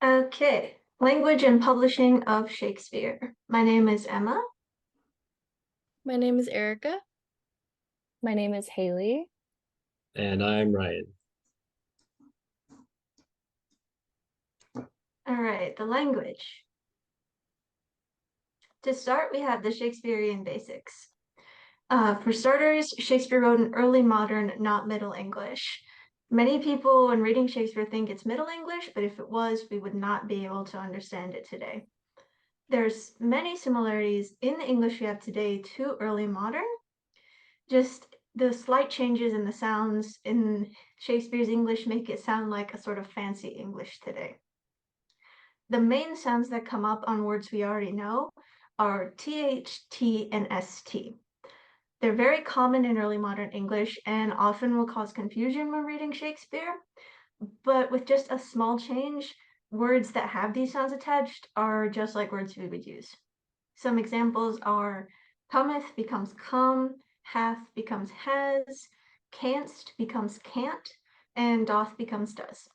Okay, language and publishing of Shakespeare. My name is Emma. My name is Erica. My name is Haley. And I'm Ryan. All right, the language. To start, we have the Shakespearean basics. For starters, Shakespeare wrote in early modern, not Middle English. Many people, when reading Shakespeare, think it's Middle English, but if it was, we would not be able to understand it today. There's many similarities in the English we have today to early modern. Just the slight changes in the sounds in Shakespeare's English make it sound like a sort of fancy English today. The main sounds that come up on words we already know are th, t, and st. They're very common in early modern English and often will cause confusion when reading Shakespeare, but with just a small change, words that have these sounds attached are just like words we would use. Some examples are cometh becomes come, hath becomes has, canst becomes can't, and doth becomes does.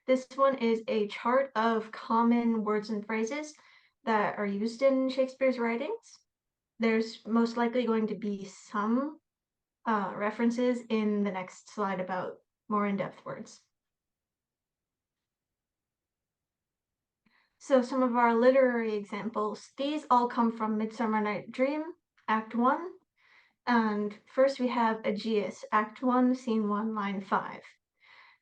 This one is a chart of common words and phrases that are used in Shakespeare's writings. There's most likely going to be some references in the next slide about more in-depth words. So some of our literary examples, these all come from Midsummer Night Dream, Act 1. And first we have Aegeus, Act 1, Scene 1, line 5.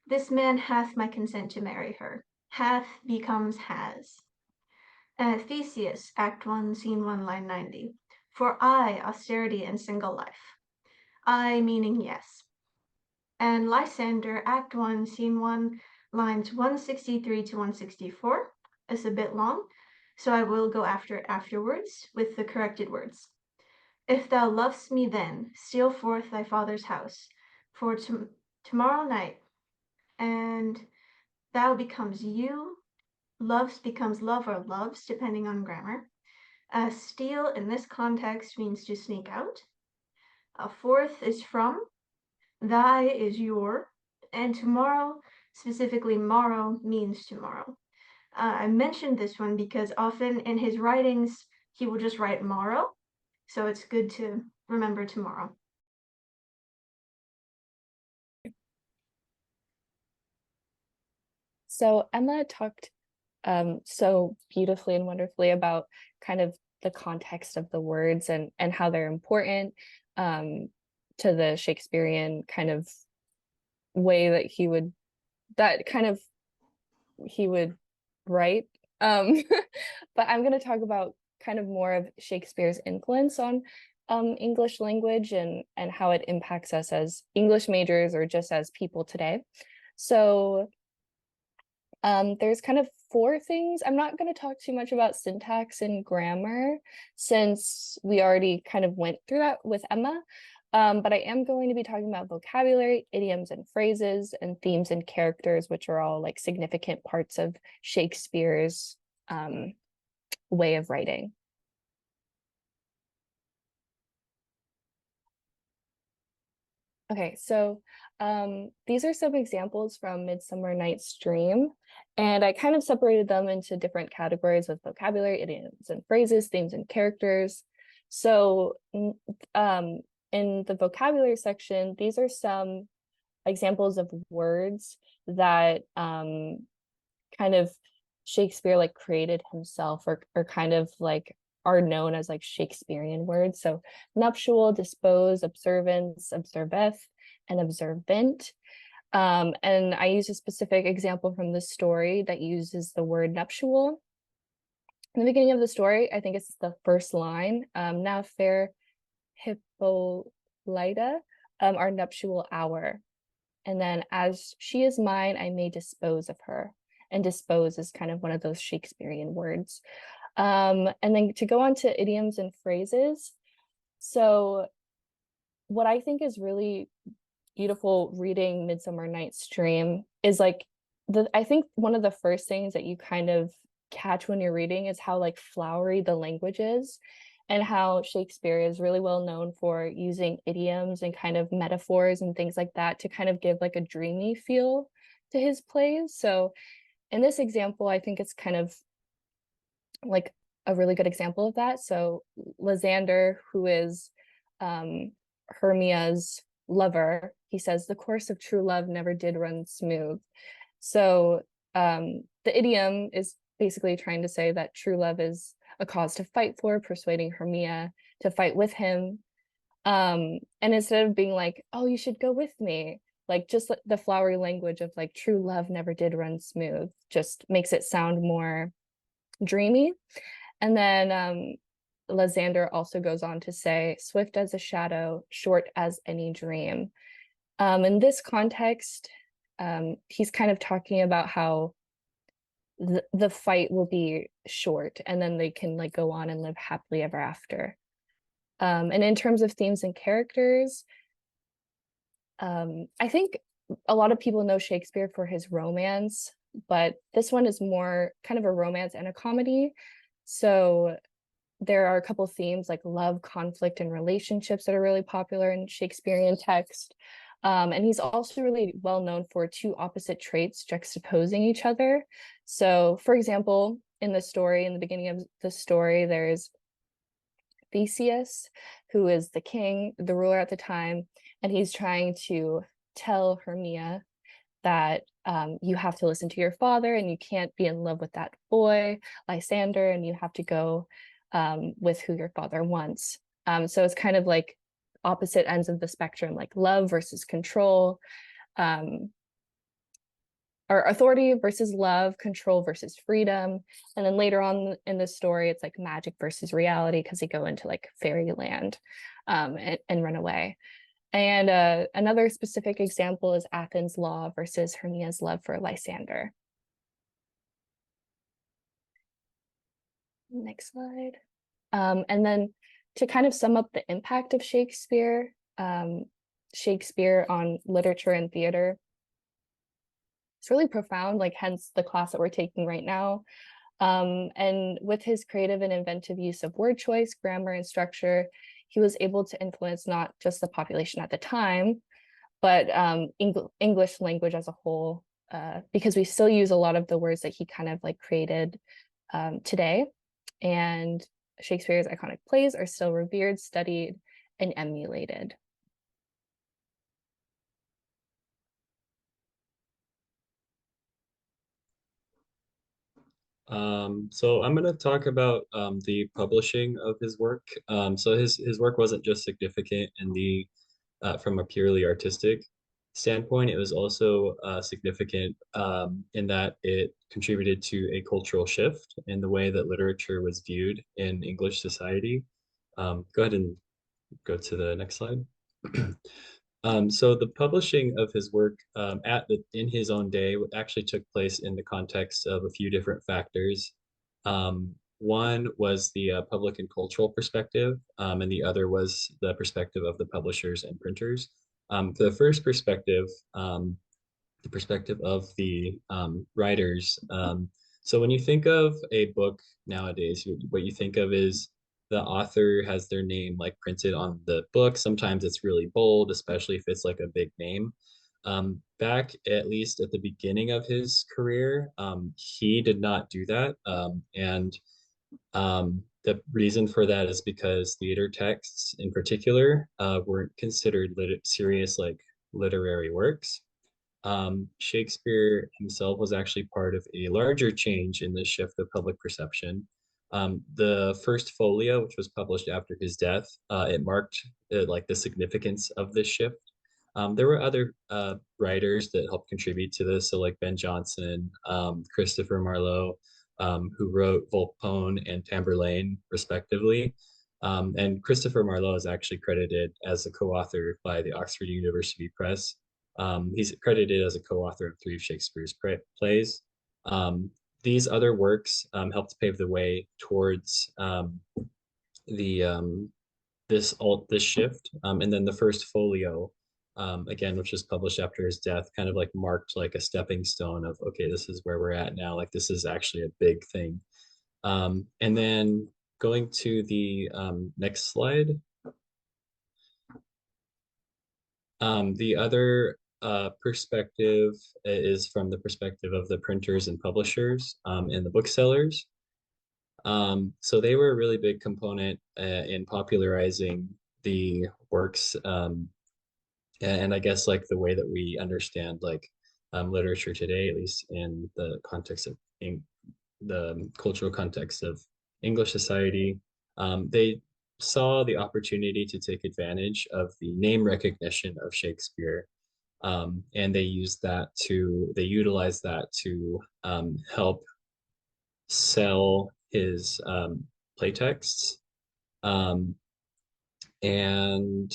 This man hath my consent to marry her. Hath becomes has. Theseus, Act 1, Scene 1, line 90. For I, austerity and single life. I meaning yes. And Lysander, Act 1, Scene 1, lines 163 to 164. It's a bit long, so I will go after it afterwards with the corrected words. If thou lovest me then, steal forth thy father's house, for tomorrow night, and thou becomes you, loves becomes love or loves, depending on grammar. Steal in this context means to sneak out. Forth is from, thy is your, and tomorrow, specifically morrow, means tomorrow. I mentioned this one because often in his writings, he will just write morrow, so it's good to remember tomorrow. So Emma talked so beautifully and wonderfully about kind of the context of the words and how they're important to the Shakespearean kind of way that he would write. But I'm going to talk about kind of more of Shakespeare's influence on English language and how it impacts us as English majors or just as people today. So there's kind of four things. I'm not going to talk too much about syntax and grammar since we already kind of went through that with Emma. But I am going to be talking about vocabulary, idioms and phrases, and themes and characters, which are all like significant parts of Shakespeare's way of writing. Okay, so these are some examples from Midsummer Night's Dream, and I kind of separated them into different categories with vocabulary, idioms and phrases, themes and characters. So in the vocabulary section, these are some examples of words that kind of Shakespeare like created himself or kind of like are known as like Shakespearean words. So nuptial, dispose, observance, observeth, and observant. And I use a specific example from the story that uses the word nuptial. In the beginning of the story, I think it's the first line, now fair Hippolyta, our nuptial hour. And then as she is mine, I may dispose of her. And dispose is kind of one of those Shakespearean words. And then to go on to idioms and phrases. So what I think is really beautiful reading Midsummer Night's Dream is like I think one of the first things that you kind of catch when you're reading is how like flowery the language is and how Shakespeare is really well known for using idioms and kind of metaphors and things like that to kind of give like a dreamy feel to his plays. So in this example, I think it's kind of like a really good example of that. So Lysander, who is Hermia's lover, he says, the course of true love never did run smooth. So the idiom is basically trying to say that true love is a cause to fight for, persuading Hermia to fight with him. And instead of being like, oh, you should go with me, like just the flowery language of like true love never did run smooth just makes it sound more dreamy. And then Lysander also goes on to say, swift as a shadow, short as any dream. In this context, he's kind of talking about how the fight will be short and then they can like go on and live happily ever after. And in terms of themes and characters, I think a lot of people know Shakespeare for his romance, but this one is more kind of a romance and a comedy. So there are a couple themes like love, conflict, and relationships that are really popular in Shakespearean text. And he's also really well known for two opposite traits juxtaposing each other. So, for example, in the beginning of the story, there's Theseus, who is the king, the ruler at the time, and he's trying to tell Hermia that you have to listen to your father and you can't be in love with that boy, Lysander, and you have to go with who your father wants. So it's kind of like opposite ends of the spectrum, like love versus control, or authority versus love, control versus freedom. And then later on in the story, it's like magic versus reality because they go into like fairyland and run away. And another specific example is Athens' law versus Hermia's love for Lysander. Next slide. And then to kind of sum up the impact of Shakespeare, Shakespeare on literature and theater, it's really profound, like hence the class that we're taking right now. And with his creative and inventive use of word choice, grammar, and structure, he was able to influence not just the population at the time, but English language as a whole, because we still use a lot of the words that he kind of like created today. And Shakespeare's iconic plays are still revered, studied, and emulated. So I'm going to talk about the publishing of his work. So his work wasn't just significant in the from a purely artistic standpoint. It was also significant in that it contributed to a cultural shift in the way that literature was viewed in English society. Go ahead and go to the next slide. So the publishing of his work in his own day actually took place in the context of a few different factors. One was the public and cultural perspective, and the other was the perspective of the publishers and printers. For the first perspective, the perspective of the writers. So when you think of a book nowadays, what you think of is the author has their name like printed on the book. Sometimes it's really bold, especially if it's like a big name. Back at least at the beginning of his career, he did not do that. And the reason for that is because theater texts in particular weren't considered serious like literary works. Shakespeare himself was actually part of a larger change in the shift of public perception. The first folio, which was published after his death, it marked like the significance of this shift. There were other writers that helped contribute to this, so like Ben Jonson, Christopher Marlowe, who wrote Volpone and Tamburlaine, respectively. And Christopher Marlowe is actually credited as a co-author by the Oxford University Press. He's credited as a co-author of three of Shakespeare's plays. These other works helped pave the way towards the this shift. And then the first folio, again, which was published after his death, kind of like marked like a stepping stone of, okay, this is where we're at now. Like this is actually a big thing. And then going to the next slide. The other perspective is from the perspective of the printers and publishers and the booksellers. So they were a really big component in popularizing the works, and I guess like the way that we understand like literature today, at least in the context of the cultural context of English society. They saw the opportunity to take advantage of the name recognition of Shakespeare, and they utilized that to help sell his playtexts. Um, and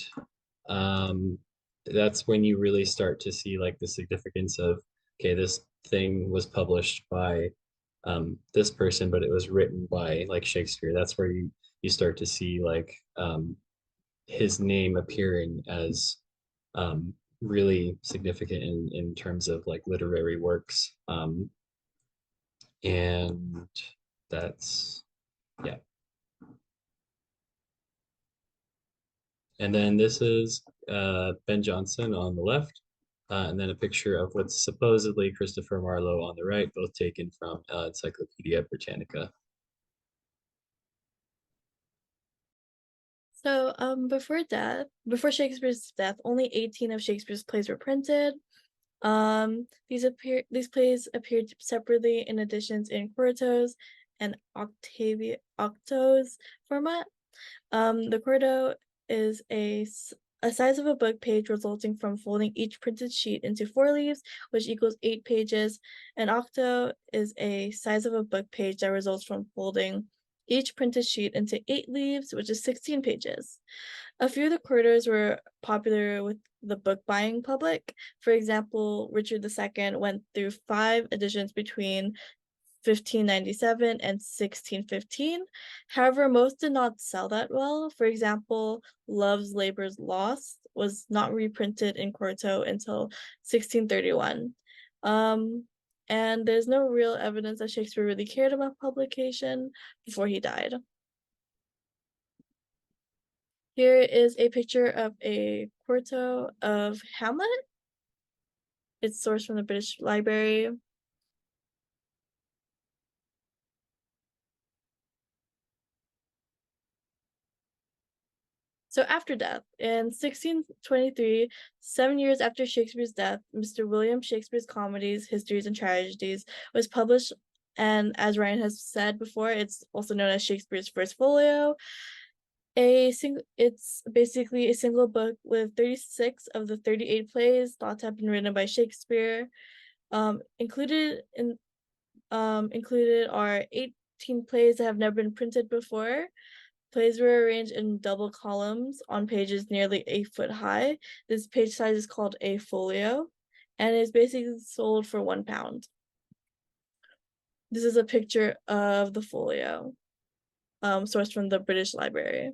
um, that's when you really start to see like the significance of, okay, this thing was published by this person, but it was written by like Shakespeare. That's where you start to see like his name appearing as really significant in terms of like literary works. And that's yeah. And then this is Ben Jonson on the left, and then a picture of what's supposedly Christopher Marlowe on the right, both taken from Encyclopedia Britannica. So, before Shakespeare's death, only 18 of Shakespeare's plays were printed. These plays appeared separately in editions in quartos and octos format. The quarto is a size of a book page resulting from folding each printed sheet into 4 leaves, which equals 8 pages. An octo is a size of a book page that results from folding each printed sheet into 8 leaves, which is 16 pages. A few of the quartos were popular with the book buying public. For example, Richard II went through 5 editions between 1597 and 1615. However, most did not sell that well. For example, Love's Labour's Lost was not reprinted in quarto until 1631. And there's no real evidence that Shakespeare really cared about publication before he died. Here is a picture of a quarto of Hamlet. It's sourced from the British Library. So after death, in 1623, 7 years after Shakespeare's death, Mr. William Shakespeare's Comedies, Histories, and Tragedies was published, and as Ryan has said before, it's also known as Shakespeare's First Folio. It's basically a single book with 36 of the 38 plays thought to have been written by Shakespeare. Included are 18 plays that have never been printed before. Plays were arranged in double columns on pages nearly 8 foot high. This page size is called a folio, and is basically sold for £1. This is a picture of the folio, sourced from the British Library.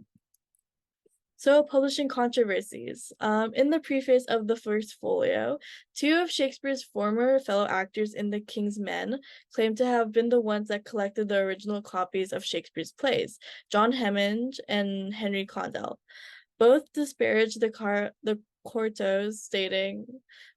So, publishing controversies. In the preface of the first folio, 2 of Shakespeare's former fellow actors in The King's Men claim to have been the ones that collected the original copies of Shakespeare's plays, John Hemming and Henry Condell. Both disparaged the quartos, stating,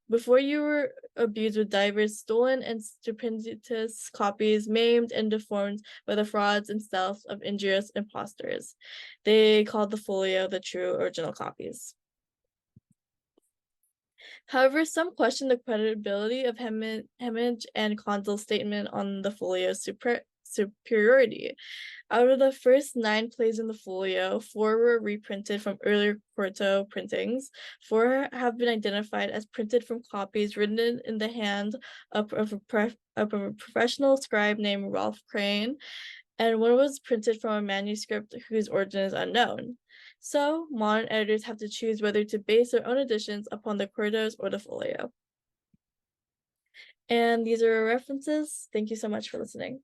"Before you were abused with divers stolen and stupendous copies, maimed and deformed by the frauds and stealth of injurious impostors." They called the folio the true original copies. However, some question the credibility of Hemming and Condell's statement on the folio's superiority. Out of the first 9 plays in the folio, 4 were reprinted from earlier quarto printings. 4 have been identified as printed from copies written in the hand of a professional scribe named Ralph Crane, and 1 was printed from a manuscript whose origin is unknown. So, modern editors have to choose whether to base their own editions upon the quartos or the folio. And these are references. Thank you so much for listening.